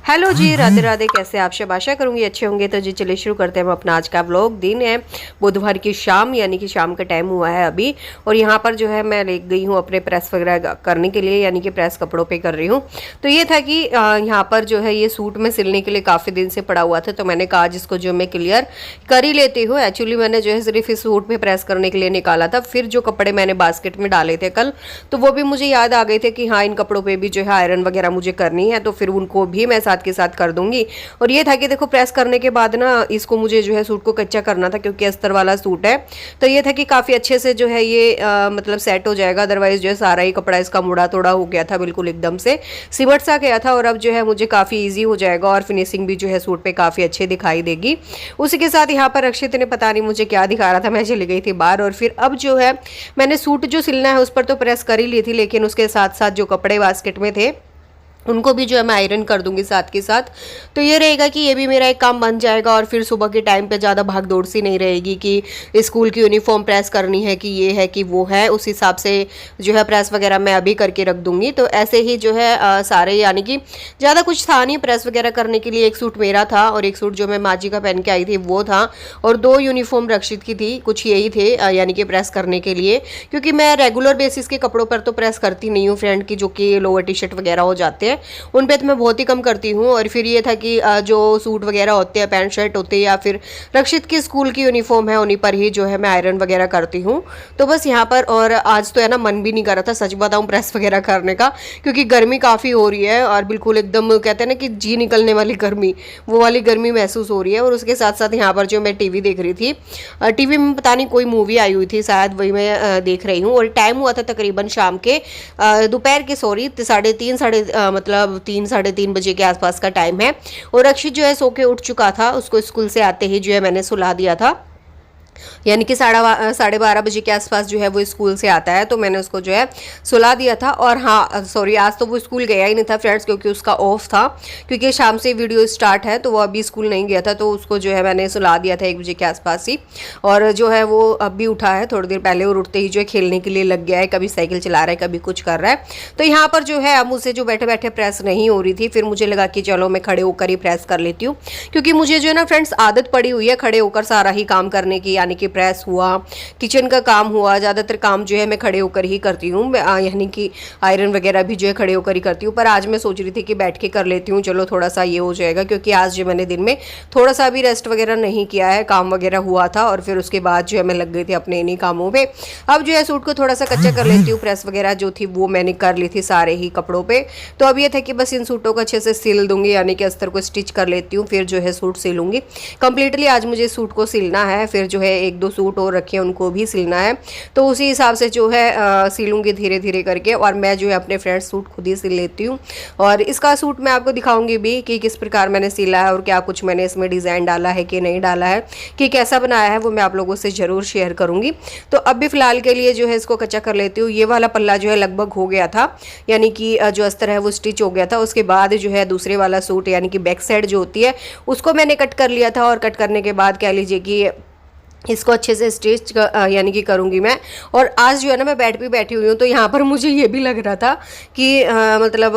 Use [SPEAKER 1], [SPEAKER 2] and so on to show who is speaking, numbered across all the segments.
[SPEAKER 1] Hello जी, राधे राधे। कैसे आप सब? आशा करूंगी अच्छे होंगे। तो जी चलिए शुरू करते हैं हम अपना आज का व्लॉग। दिन है बुधवार की शाम, यानी कि शाम का टाइम हुआ है अभी। और यहाँ पर जो है मैं ले गई हूँ अपने प्रेस वगैरह करने के लिए, यानी कि प्रेस कपड़ों पे कर रही हूँ। तो ये था कि यहाँ पर जो है ये सूट में सिलने के लिए काफ़ी दिन से पड़ा हुआ था, तो मैंने कहा जिसको जो मैं क्लियर कर ही लेती हूँ। एक्चुअली मैंने जो है सिर्फ इस सूट में प्रेस करने के लिए निकाला था। फिर जो कपड़े मैंने बास्केट में डाले थे कल, तो वो भी मुझे याद आ गए थे कि हाँ इन कपड़ों पर भी जो है आयरन वगैरह मुझे करनी है, तो फिर उनको भी मैं साथ के साथ कर दूंगी। और ये था कि देखो प्रेस करने के बाद ना इसको मुझे जो है सूट को कच्चा करना था, क्योंकि अस्तर वाला सूट है। तो ये था कि काफ़ी अच्छे से जो है ये मतलब सेट हो जाएगा। अदरवाइज जो है सारा ही कपड़ा इसका मुड़ा तोड़ा हो गया था, बिल्कुल एकदम से सिमट सा गया था। और अब जो है मुझे काफ़ी ईजी हो जाएगा और फिनिशिंग भी जो है सूट पे काफ़ी अच्छी दिखाई देगी। उसी के साथ यहाँ पर रक्षित ने पता नहीं मुझे क्या दिखा रहा था, मैं चली गई थी बाहर। और फिर अब जो है मैंने सूट जो सिलना है उस पर तो प्रेस कर ही ली थी, लेकिन उसके साथ साथ जो कपड़े बास्केट में थे उनको भी जो है मैं आयरन कर दूंगी साथ के साथ। तो ये रहेगा कि ये भी मेरा एक काम बन जाएगा। और फिर सुबह के टाइम पे ज़्यादा भाग दौड़ सी नहीं रहेगी कि स्कूल की यूनिफॉर्म प्रेस करनी है, कि ये है कि वो है। उस हिसाब से जो है प्रेस वगैरह मैं अभी करके रख दूंगी। तो ऐसे ही जो है सारे, यानी कि ज़्यादा कुछ था नहीं प्रेस वगैरह करने के लिए। एक सूट मेरा था और एक सूट जो मैं माँ जी का पहन के आई थी वो था, और 2 यूनिफॉर्म रक्षित की थी। कुछ यही थे यानी कि प्रेस करने के लिए, क्योंकि मैं रेगुलर बेसिस के कपड़ों पर तो प्रेस करती नहीं हूँ फ्रेंड की, जो कि लोअर टी शर्ट वगैरह हो जाते हैं उन पे तो मैं बहुत ही कम करती हूँ। और फिर ये था कि जो सूट वगैरह होते हैं, पैंट शर्ट होते हैं, या फिर रक्षित की स्कूल की यूनिफॉर्म है, उन्हीं पर ही जो है मैं आयरन वगैरह करती हूँ। तो बस यहाँ पर, और आज तो है ना मन भी नहीं कर रहा था सच बताऊँ प्रेस वगैरह करने का, क्योंकि गर्मी काफ़ी हो रही है और बिल्कुल एकदम कहते हैं ना कि जी निकलने वाली गर्मी, वो वाली गर्मी महसूस हो रही है। और उसके साथ साथ यहाँ पर जो मैं टीवी देख रही थी, टीवी में पता नहीं कोई मूवी आई हुई थी, शायद वही मैं देख रही हूँ। और टाइम हुआ था तकरीबन शाम के दोपहर के 3:30 मतलब 3 साढ़े 3 बजे के आसपास का टाइम है। और रक्षित जो है सो के उठ चुका था, उसको स्कूल से आते ही जो है मैंने सुला दिया था, यानी कि 12:30 बजे के आसपास जो है वो स्कूल से आता है, तो मैंने उसको जो है सुला दिया था। और हाँ सॉरी, आज तो वो स्कूल गया ही नहीं था फ्रेंड्स, क्योंकि उसका ऑफ था, क्योंकि शाम से वीडियो स्टार्ट है, तो वो अभी स्कूल नहीं गया था। तो उसको जो है मैंने सुला दिया था 1 बजे के आसपास ही। और जो है वो अभी उठा है थोड़ी देर पहले, और उठते ही जो है खेलने के लिए लग गया है, कभी साइकिल चला रहा है, कभी कुछ कर रहा है। तो यहाँ पर जो है अब मुझसे जो बैठे बैठे प्रेस नहीं हो रही थी, फिर मुझे लगा कि चलो मैं खड़े होकर ही प्रेस कर लेती हूँ, क्योंकि मुझे जो है ना फ्रेंड्स आदत पड़ी हुई है खड़े होकर सारा ही काम करने की, यानी कि प्रेस हुआ, किचन का काम हुआ, ज़्यादातर काम जो है मैं खड़े होकर ही करती हूँ, यानी कि आयरन वगैरह भी जो है खड़े होकर ही करती हूँ। पर आज मैं सोच रही थी कि बैठ के कर लेती हूँ, चलो थोड़ा सा ये हो जाएगा, क्योंकि आज जो मैंने दिन में थोड़ा सा भी रेस्ट वगैरह नहीं किया है, काम वगैरह हुआ था। और फिर उसके बाद जो है मैं लग गई थी अपने इन्हीं कामों पे। अब जो है सूट को थोड़ा सा कच्चा कर लेती हूँ, प्रेस वगैरह जो थी वो मैंने कर ली थी सारे ही कपड़ों पे। तो अब ये था कि बस इन सूटों को अच्छे से सिल दूंगी, यानी कि अस्तर को स्टिच कर लेती हूँ, फिर जो है सूट सिलूंगी कंप्लीटली। आज मुझे सूट को सिलना है, फिर जो है 1-2 सूट और रखे हैं उनको भी सिलना है, तो उसी हिसाब से जो है सिलूंगी धीरे धीरे करके। और मैं जो है अपने फ्रेंड्स सूट खुद ही सिल लेती हूँ। और इसका सूट मैं आपको दिखाऊंगी भी कि किस प्रकार मैंने सिला है, और क्या कुछ मैंने इसमें डिज़ाइन डाला है कि नहीं डाला है, कि कैसा बनाया है, वो मैं आप लोगों से ज़रूर शेयर करूँगी। तो अब भी फ़िलहाल के लिए जो है इसको कच्चा कर लेती हूँ। ये वाला पल्ला जो है लगभग हो गया था, यानी कि जो अस्तर है वो स्टिच हो गया था। उसके बाद जो है दूसरे वाला सूट, यानी कि बैक साइड जो होती है, उसको मैंने कट कर लिया था। और कट करने के बाद कह लीजिए कि इसको अच्छे से स्टिच यानी कि करूँगी मैं। और आज जो है ना मैं बेड पे बैठी हुई हूँ, तो यहाँ पर मुझे ये भी लग रहा था कि मतलब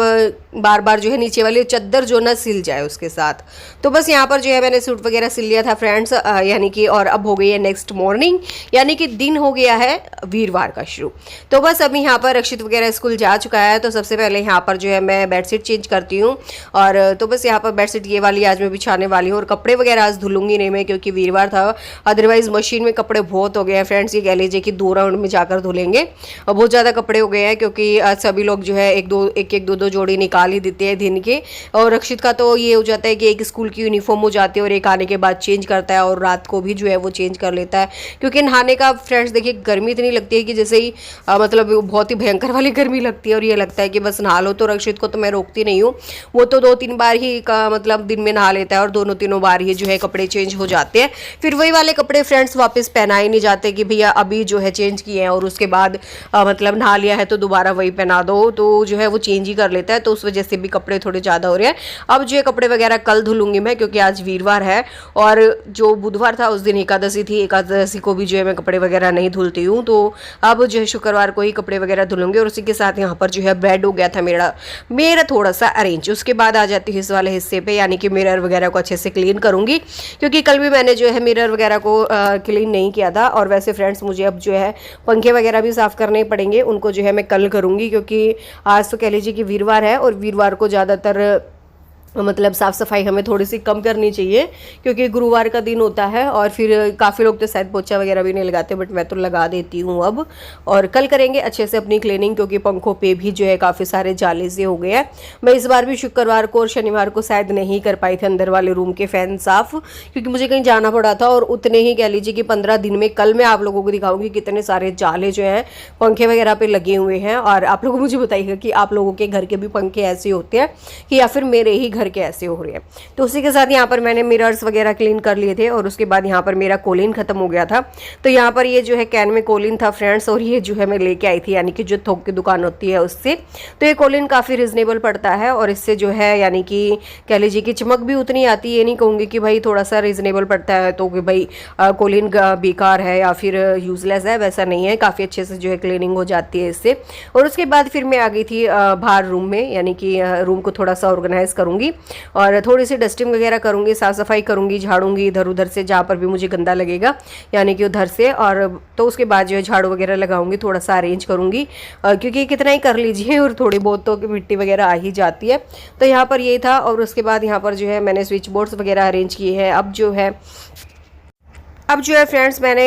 [SPEAKER 1] बार बार जो है नीचे वाली चादर जो ना सिल जाए उसके साथ। तो बस यहाँ पर जो है मैंने सूट वगैरह सिल लिया था फ्रेंड्स, यानी कि। और अब हो गई है नेक्स्ट मॉर्निंग, यानी कि दिन हो गया है वीरवार का शुरू। तो बस अभी यहाँ पर रक्षित वगैरह स्कूल जा चुका है, तो सबसे पहले यहाँ पर जो है मैं बेडशीट चेंज करती हूँ। और तो बस यहाँ पर बेडशीट ये वाली आज मैं बिछाने वाली हूँ। और कपड़े वगैरह आज धुलूंगी नहीं मैं, क्योंकि वीरवार था, अदरवाइज मशीन में कपड़े बहुत हो गए हैं फ्रेंड्स। ये कह लीजिए कि 2 राउंड में जाकर धुलेंगे, और बहुत ज़्यादा कपड़े हो गए हैं, क्योंकि सभी लोग जो है एक एक दो जोड़ी निकाल ही देते हैं दिन के। और रक्षित का तो ये हो जाता है कि एक स्कूल की यूनिफॉर्म हो जाती है और एक आने के बाद चेंज करता है, और रात को भी जो है वो चेंज कर लेता है। क्योंकि नहाने का फ्रेंड्स देखिए गर्मी इतनी लगती है कि जैसे ही मतलब बहुत ही भयंकर वाली गर्मी लगती है, और ये लगता है कि बस नहा लो। तो रक्षित को तो मैं रोकती नहीं हूँ, वो तो 2-3 बार ही मतलब दिन में नहा लेता है, और दोनों तीनों बार ही जो है कपड़े चेंज हो जाते हैं। फिर वही वाले कपड़े फ्रेंड्स फ्रेंड्स वापस पहनाए नहीं जाते कि भैया अभी जो है चेंज किए हैं और उसके बाद मतलब नहा लिया है तो दोबारा वही पहना दो, तो जो है वो चेंज ही कर लेता है। तो उस वजह से भी कपड़े थोड़े ज़्यादा हो रहे हैं। अब जो है कपड़े वगैरह कल धुलूंगी मैं, क्योंकि आज वीरवार है और जो बुधवार था उस दिन एकादशी थी, एकादशी को भी जो है मैं कपड़े वगैरह नहीं धुलती हूँ। तो अब जो है शुक्रवार को ही कपड़े वगैरह धुलूंगी। और उसी के साथ यहाँ पर जो है बेड हो गया था मेरा थोड़ा सा अरेंज। उसके बाद आ जाती है इस वाले हिस्से पे, यानी कि मिरर वगैरह को अच्छे से क्लीन करूंगी, क्योंकि कल भी मैंने जो है मिरर वगैरह को क्लीन नहीं किया था। और वैसे फ्रेंड्स मुझे अब जो है पंखे वगैरह भी साफ़ करने पड़ेंगे, उनको जो है मैं कल करूँगी, क्योंकि आज तो कह लीजिए कि वीरवार है और वीरवार को ज़्यादातर मतलब साफ़ सफाई हमें थोड़ी सी कम करनी चाहिए, क्योंकि गुरुवार का दिन होता है। और फिर काफ़ी लोग तो शायद पोछा वगैरह भी नहीं लगाते, बट मैं तो लगा देती हूँ अब। और कल करेंगे अच्छे से अपनी क्लीनिंग, क्योंकि पंखों पे भी जो है काफ़ी सारे जाले से हो गए हैं। मैं इस बार भी शुक्रवार को और शनिवार को शायद नहीं कर पाई थी अंदर वाले रूम के फ़ैन साफ़, क्योंकि मुझे कहीं जाना पड़ा था। और उतने ही कह लीजिए कि 15 दिन में कल मैं आप लोगों को दिखाऊंगी कितने सारे जाले जो हैं पंखे वगैरह पे लगे हुए हैं। और आप लोग मुझे बताइएगा कि आप लोगों के घर के भी पंखे ऐसे होते हैं कि या फिर मेरे ही घर के ऐसे हो रहे हैं। तो उसी के साथ यहाँ पर मैंने मिरर्स वगैरह क्लीन कर लिए थे। और उसके बाद यहाँ पर मेरा कोलिन खत्म हो गया था, तो यहाँ पर ये जो है कैन में कोलिन था फ्रेंड्स, और ये जो है मैं लेके आई थी, यानी कि जो थोक की दुकान होती है उससे। तो ये कोलिन काफ़ी रिजनेबल पड़ता है और इससे जो है यानी कि कह लीजिए कि चमक भी उतनी आती है। ये नहीं कहूँगी कि भाई थोड़ा सा रिजनेबल पड़ता है तो कि भाई कोलिन बेकार है या फिर यूजलेस है, वैसा नहीं है। काफ़ी अच्छे से जो है क्लीनिंग हो जाती है इससे। और उसके बाद फिर मैं आ गई थी बाहर रूम में, यानी कि रूम को थोड़ा सा ऑर्गेनाइज करूँगी और थोड़ी सी डस्टिंग वगैरह करूँगी, साफ़ सफाई करूँगी, झाड़ूंगी इधर उधर से जहाँ पर भी मुझे गंदा लगेगा, यानी कि उधर से। और तो उसके बाद जो है झाड़ू वगैरह लगाऊंगी, थोड़ा सा अरेंज करूँगी, क्योंकि कितना ही कर लीजिए और थोड़ी बहुत तो मिट्टी वगैरह आ ही जाती है। तो यहाँ पर ये था। और उसके बाद यहाँ पर जो है मैंने स्विच बोर्ड्स वगैरह अरेंज किए हैं। अब जो है फ्रेंड्स मैंने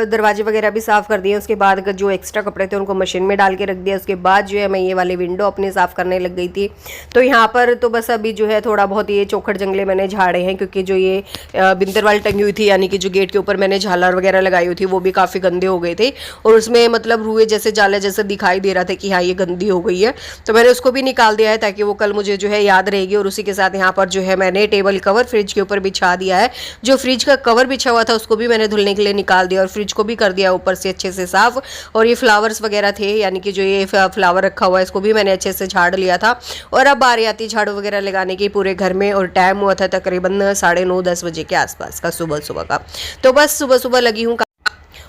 [SPEAKER 1] दरवाजे वगैरह भी साफ़ कर दिए। उसके बाद जो एक्स्ट्रा कपड़े थे उनको मशीन में डाल के रख दिया। उसके बाद जो है मैं ये वाले विंडो अपने साफ़ करने लग गई थी। तो यहाँ पर तो बस अभी जो है थोड़ा बहुत ये चौखट जंगले मैंने झाड़े हैं, क्योंकि जो ये बिंदर वाली टंगी हुई थी, यानी कि जो गेट के ऊपर मैंने झालर वगैरह लगाई हुई थी, वो भी काफ़ी गंदे हो गए थे। और उसमें मतलब रुए जैसे जाले जैसे दिखाई दे रहा था कि हाँ ये गंदी हो गई है, तो मैंने उसको भी निकाल दिया है ताकि वो कल मुझे जो है याद रहेगी। और उसी के साथ यहाँ पर जो है मैंने टेबल कवर फ्रिज के ऊपर बिछा दिया है। जो फ्रिज का कवर बिछा हुआ था उसको भी मैंने धुलने के लिए निकाल दिया और फ्रिज को भी कर दिया ऊपर से अच्छे से साफ। और ये फ्लावर्स वगैरह थे, यानी कि जो ये फ्लावर रखा हुआ है इसको भी मैंने अच्छे से झाड़ लिया था। और अब बारी आती झाड़ू वगैरह लगाने की पूरे घर में। और टाइम हुआ था तकरीबन 9:30-10 बजे के आसपास का, सुबह का। तो बस सुबह लगी हूँ।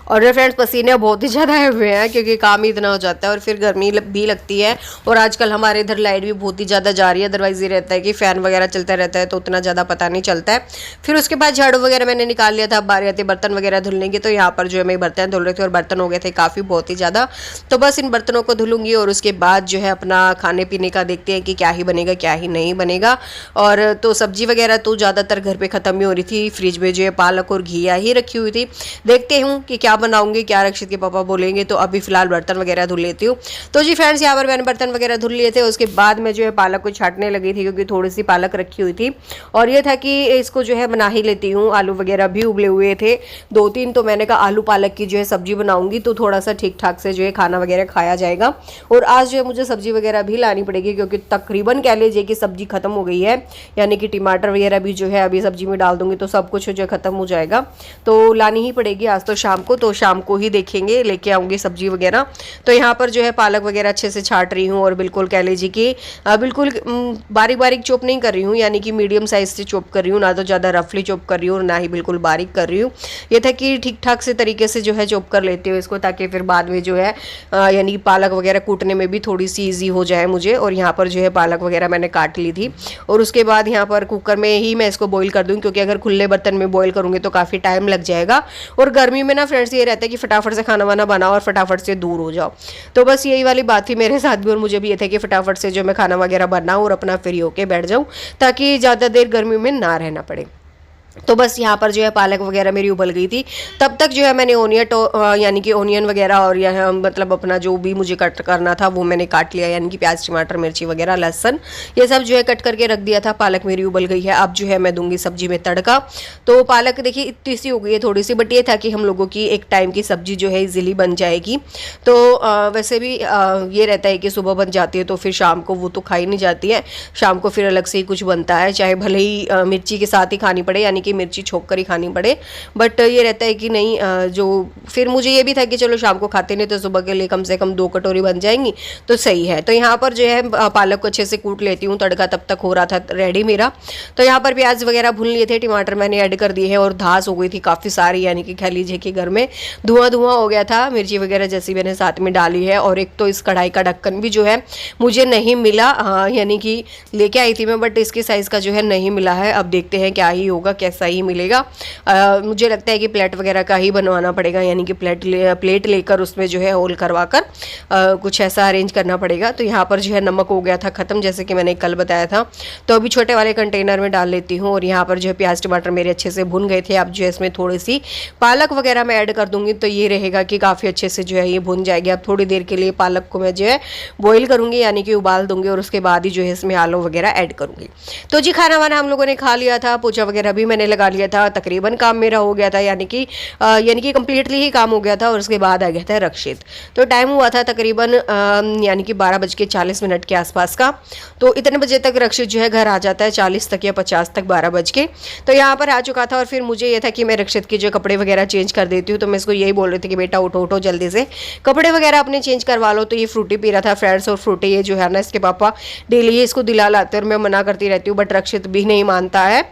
[SPEAKER 1] और फ्रेंड्स पसीने बहुत ही ज़्यादा आए हुए हैं, क्योंकि काम ही इतना हो जाता है और फिर गर्मी भी लगती है। और आजकल हमारे इधर लाइट भी बहुत ही ज़्यादा जा रही है, अदरवाइज ये रहता है कि फ़ैन वगैरह चलता रहता है तो उतना ज़्यादा पता नहीं चलता है। फिर उसके बाद झाड़ू वगैरह मैंने निकाल लिया था। अब बारी आती बर्तन वगैरह धुलने की। तो यहाँ पर जो है मैं बर्तन धुल रहे थे और बर्तन हो गए थे काफ़ी बहुत ही ज़्यादा। तो बस इन बर्तनों को धुलूंगी और उसके बाद जो है अपना खाने पीने का देखते हैं कि क्या ही बनेगा क्या ही नहीं बनेगा। और तो सब्जी वगैरह तो ज़्यादातर घर पर ख़त्म ही हो रही थी। फ्रिज में जो है पालक और घिया ही रखी हुई थी। देखते हूँ कि क्या बनाऊँगी, क्या रक्षित के पापा बोलेंगे। तो अभी फिलहाल बर्तन वगैरह धुल लेती हूँ। तो जी फ्रेंड्स यहाँ पर मैंने बर्तन वगैरह धुल लिए थे। उसके बाद मैं जो है पालक को छांटने लगी थी, क्योंकि थोड़ी सी पालक रखी हुई थी। और ये था कि इसको जो है बना ही लेती हूँ। आलू वगैरह भी उबले हुए थे 2-3, तो मैंने कहा आलू पालक की जो है सब्जी बनाऊंगी तो थोड़ा सा ठीक ठाक से जो है खाना वगैरह खाया जाएगा। और आज जो है मुझे सब्जी वगैरह भी लानी पड़ेगी, क्योंकि तकरीबन कह लीजिए कि सब्जी खत्म हो गई है, यानी कि टमाटर वगैरह भी जो है अभी सब्जी में डाल दूंगी तो सब कुछ जो है खत्म हो जाएगा। तो लानी ही पड़ेगी आज तो शाम को, तो शाम को ही देखेंगे, लेके आऊँगी सब्जी वगैरह। तो यहाँ पर जो है पालक वगैरह अच्छे से छाट रही हूँ और बिल्कुल कह लीजिए कि बिल्कुल बारीक बारीक चॉप नहीं कर रही हूँ, यानी कि मीडियम साइज से चॉप कर रही हूँ, ना तो ज़्यादा रफली चॉप कर रही हूँ और ना ही बिल्कुल बारीक कर रही हूँ। ये था कि ठीक ठाक से तरीके से जो है चॉप कर लेती हूँ इसको, ताकि फिर बाद में जो है यानी पालक वगैरह कूटने में भी थोड़ी सी ईजी हो जाए मुझे। और यहाँ पर जो है पालक वगैरह मैंने काट ली थी। और उसके बाद यहाँ पर कुकर में ही मैं इसको बॉईल कर दूँ, क्योंकि अगर खुले बर्तन में बॉईल करूँगी तो काफ़ी टाइम लग जाएगा। और गर्मी में ना फ्रेंड्स ये रहता है कि फटाफट से खाना वाना बनाओ और फटाफट से दूर हो जाओ। तो बस यही वाली बात थी मेरे साथ भी। और मुझे भी ये था कि फटाफट से जो मैं खाना वगैरह बनाऊँ और अपना फ्री होके बैठ जाऊँ, ताकि ज़्यादा देर गर्मी में ना रहना पड़े। तो बस यहाँ पर जो है पालक वगैरह मेरी उबल गई थी। तब तक जो है मैंने यानी कि ओनियन वगैरह और यह मतलब अपना जो भी मुझे कट करना था वो मैंने काट लिया, यानी कि प्याज टमाटर मिर्ची वगैरह लहसुन ये सब जो है कट करके रख दिया था। पालक मेरी उबल गई है। अब जो है मैं दूंगी सब्जी में तड़का। तो पालक देखिए इतनी सी हो गई है थोड़ी सी, बट ये था कि हम लोगों की एक टाइम की सब्जी जो है इजीली बन जाएगी। तो वैसे भी ये रहता है कि सुबह बन जाती है तो फिर शाम को वो तो खाई नहीं जाती है, शाम को फिर अलग से ही कुछ बनता है, चाहे भले ही मिर्ची के साथ ही खानी पड़े, यानी कि मिर्ची छोक कर ही खानी पड़े, बट ये रहता है कि नहीं जो फिर मुझे ये भी था कि चलो शाम को खाते नहीं तो सुबह के लिए कम से कम 2 कटोरी बन जाएंगी तो सही है। तो यहाँ पर जो है पालक को अच्छे से कूट लेती हूँ, तड़का तब तक हो रहा था रेडी मेरा। तो यहाँ पर प्याज वगैरह भून लिए थे, टमाटर मैंने ऐड कर दिए हैं और धास हो गई थी काफ़ी सारी, यानी कि कह लीजिए कि घर में धुआं धुआं हो गया था। मिर्ची वगैरह जैसी मैंने साथ में डाली है, और एक तो इस कढ़ाई का ढक्कन भी जो है मुझे नहीं मिला, यानी कि लेके आई थी मैं बट इसके साइज़ का जो है नहीं मिला है। अब देखते हैं क्या ही होगा, कैसा ही मिलेगा। मुझे लगता है कि प्लेट वगैरह का ही बनवाना पड़ेगा, यानी कि प्लेट लेकर उसमें जो है होल करवा कर कुछ ऐसा अरेंज करना पड़ेगा। तो यहाँ पर जो है नमक हो गया था ख़त्म, जैसे कि मैंने कल बताया था, तो अभी छोटे वाले कंटेनर में डाल लेती हूँ। और यहाँ पर जो है प्याज टमाटर मेरे अच्छे से भुन गए थे। अब जो है इसमें थोड़ी सी पालक वगैरह मैं ऐड कर दूंगी, तो ये रहेगा कि काफ़ी अच्छे से जो है ये भुन जाएगी। अब थोड़ी देर के लिए पालक को मैं जो है बॉईल करूँगी, यानी कि उबाल दूंगी, और उसके बाद ही जो है इसमें आलू वगैरह ऐड करूँगी। तो जी खाना वाना हम लोगों ने खा लिया था, पोछा वगैरह भी मैंने लगा लिया था, तकरीबन काम मेरा हो गया था, यानी कि कंप्लीटली ही काम हो गया था। और उसके बाद आ गया था रक्षित। तो टाइम हुआ था तकरीबन यानी कि 12:40 के आसपास का। तो इतने बजे तक रक्षित जो है घर आ जाता है, 40 तक या 50 तक 12 बज के। तो यहाँ पर आ चुका था, और फिर मुझे ये था कि मैं रक्षित के जो कपड़े वगैरह चेंज कर देती हूँ। तो मैं इसको यही बोल रही थी कि बेटा उठो उठो जल्दी से कपड़े वगैरह अपने चेंज करवा लो। तो ये फ्रूटी पी रहा था फ्रेंड्स, और फ्रूटी ये जो है ना इसके पापा डेली इसको दिला लाते हैं, और मैं मना करती रहती हूँ, बट रक्षित भी नहीं मानता है,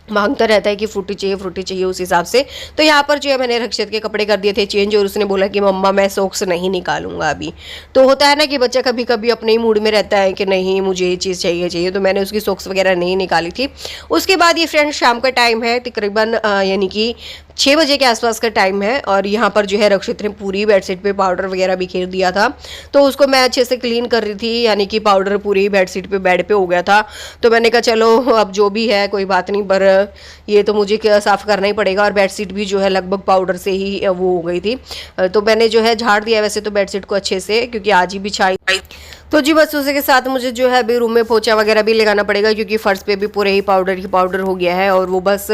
[SPEAKER 1] मांगता रहता है कि फ्रूटी चाहिए उस हिसाब से। तो यहाँ पर जो है मैंने रक्षित के कपड़े कर दिए थे चेंज, और उसने बोला कि मम्मा मैं सॉक्स नहीं निकालूंगा अभी। तो होता है ना कि बच्चा कभी कभी अपने ही मूड में रहता है कि नहीं मुझे ये चीज़ चाहिए। तो मैंने उसकी सॉक्स वगैरह नहीं निकाली थी। उसके बाद ये फ्रेंड शाम का टाइम है, तकरीबन यानी कि 6 बजे के आसपास का टाइम है, और यहाँ पर जो है रक्षित ने पूरी बेडशीट पे पाउडर वगैरह बिखेर दिया था। तो उसको मैं अच्छे से क्लीन कर रही थी, यानी कि पाउडर पूरी बेडशीट पे बेड पे हो गया था। तो मैंने कहा चलो अब जो भी है कोई बात नहीं, पर ये तो मुझे साफ़ करना ही पड़ेगा। और बेडशीट भी जो है लगभग पाउडर से ही वो हो गई थी। तो मैंने जो है झाड़ दिया वैसे तो बेडशीट को अच्छे से, क्योंकि आज ही बिछाई। तो जी बस उसी के साथ मुझे जो है अभी रूम में पोछा वगैरह भी लगाना पड़ेगा, क्योंकि फर्श पे भी पूरे ही पाउडर हो गया है। और वो बस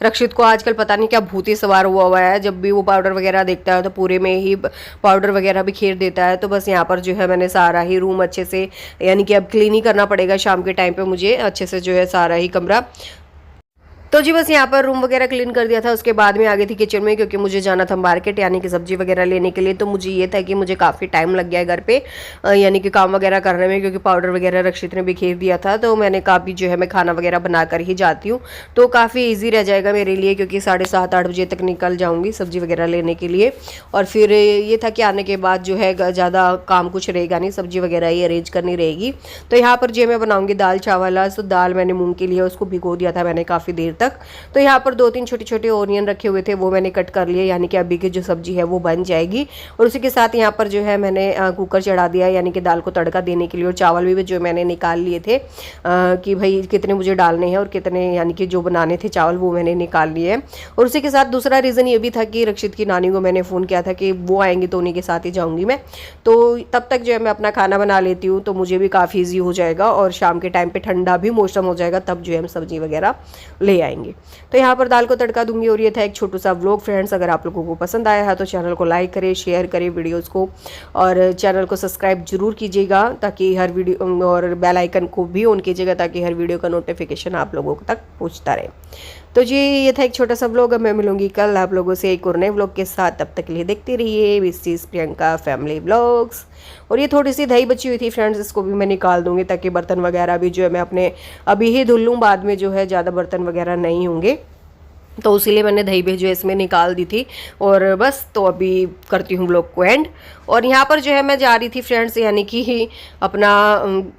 [SPEAKER 1] रक्षित को आजकल पता नहीं क्या भूत ही सवार हुआ है, जब भी वो पाउडर वगैरह देखता है तो पूरे में ही पाउडर वगैरह बिखेर देता है। तो बस यहाँ पर जो है मैंने सारा ही रूम अच्छे से, यानी कि अब क्लीन ही करना पड़ेगा शाम के टाइम पे मुझे अच्छे से जो है सारा ही कमरा। तो जी बस यहाँ पर रूम वगैरह क्लीन कर दिया था। उसके बाद में आ गई थी किचन में, क्योंकि मुझे जाना था मार्केट, यानी कि सब्जी वगैरह लेने के लिए। तो मुझे ये था कि मुझे काफ़ी टाइम लग गया है घर पे, यानी कि काम वगैरह करने में, क्योंकि पाउडर वगैरह रक्षित ने बिखेर दिया था। तो मैंने काफ़ी जो है मैं खाना वगैरह बना कर ही जाती हूँ, तो काफ़ी ईजी रह जाएगा मेरे लिए, क्योंकि 7:30-8 बजे तक निकल जाऊँगी सब्जी वगैरह लेने के लिए। और फिर ये था कि आने के बाद जो है ज़्यादा काम कुछ रहेगा नहीं, सब्जी वगैरह ही अरेंज करनी रहेगी। तो यहाँ पर जो मैं बनाऊँगी दाल चावल। तो दाल मैंने मूँग के लिए उसको भिगो दिया था मैंने काफ़ी देर तक। तो यहाँ पर 2-3 छोटे छोटे ऑनियन रखे हुए थे, वो मैंने कट कर लिए, यानी कि अभी की जो सब्जी है वो बन जाएगी। और उसी के साथ यहाँ पर जो है मैंने कुकर चढ़ा दिया, यानी कि दाल को तड़का देने के लिए। और चावल भी जो मैंने निकाल लिए थे कि भाई कितने मुझे डालने हैं और कितने, यानी कि जो बनाने थे चावल वो मैंने निकाल लिए हैं। और उसी के साथ दूसरा रीज़न ये भी था कि रक्षित की नानी को मैंने फ़ोन किया था कि वो आएंगी तो उन्हीं के साथ ही जाऊँगी मैं। तो तब तक जो है मैं अपना खाना बना लेती हूँ, तो मुझे भी काफ़ी ईजी हो जाएगा, और शाम के टाइम पर ठंडा भी मौसम हो जाएगा, तब जो है हम सब्जी वगैरह ले आएंगे। तो यहाँ पर दाल को तड़का दूंगी। और ये था एक छोटा सा व्लॉग फ्रेंड्स। अगर आप लोगों को पसंद आया है तो चैनल को लाइक करें, शेयर करें वीडियोस को, और चैनल को सब्सक्राइब जरूर कीजिएगा, ताकि हर वीडियो, और बेल आइकन को भी ऑन कीजिएगा, ताकि हर वीडियो का नोटिफिकेशन आप लोगों तक पहुँचता रहे। तो जी ये था एक छोटा सा व्लॉग। अब मैं मिलूंगी कल आप लोगों से एक और नए व्लॉग के साथ। तब तक के लिए देखते रहिए मिसेस प्रियंका फैमिली व्लॉग्स। और ये थोड़ी सी दही बची हुई थी फ्रेंड्स, इसको भी मैं निकाल दूंगी, ताकि बर्तन वगैरह भी जो है मैं अपने अभी ही धुल लूँ, बाद में जो है ज़्यादा बर्तन वगैरह नहीं होंगे। तो इसीलिए मैंने दही भी जो है इसमें निकाल दी थी। और बस तो अभी करती हूँ व्लॉग को एंड। और यहाँ पर जो है मैं जा रही थी फ्रेंड्स, यानी कि अपना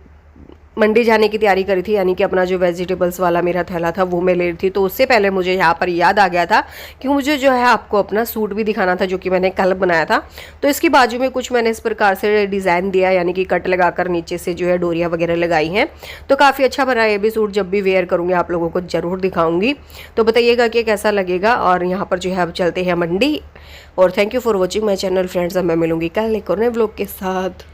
[SPEAKER 1] मंडी जाने की तैयारी करी थी, यानी कि अपना जो वेजिटेबल्स वाला मेरा थैला था वो मैं ले रही थी। तो उससे पहले मुझे यहाँ पर याद आ गया था कि मुझे जो है आपको अपना सूट भी दिखाना था, जो कि मैंने कल बनाया था। तो इसकी बाजू में कुछ मैंने इस प्रकार से डिज़ाइन दिया, यानी कि कट लगाकर नीचे से जो है डोरियाँ वगैरह लगाई हैं। तो काफ़ी अच्छा बना है ये भी सूट, जब भी वेयर करूँगी आप लोगों को ज़रूर दिखाऊँगी। तो बताइएगा कि कैसा लगेगा। और यहाँ पर जो है अब चलते हैं मंडी। और thank you for watching my channel friends. अब मैं मिलूँगी कल एक और नए व्लॉग के साथ।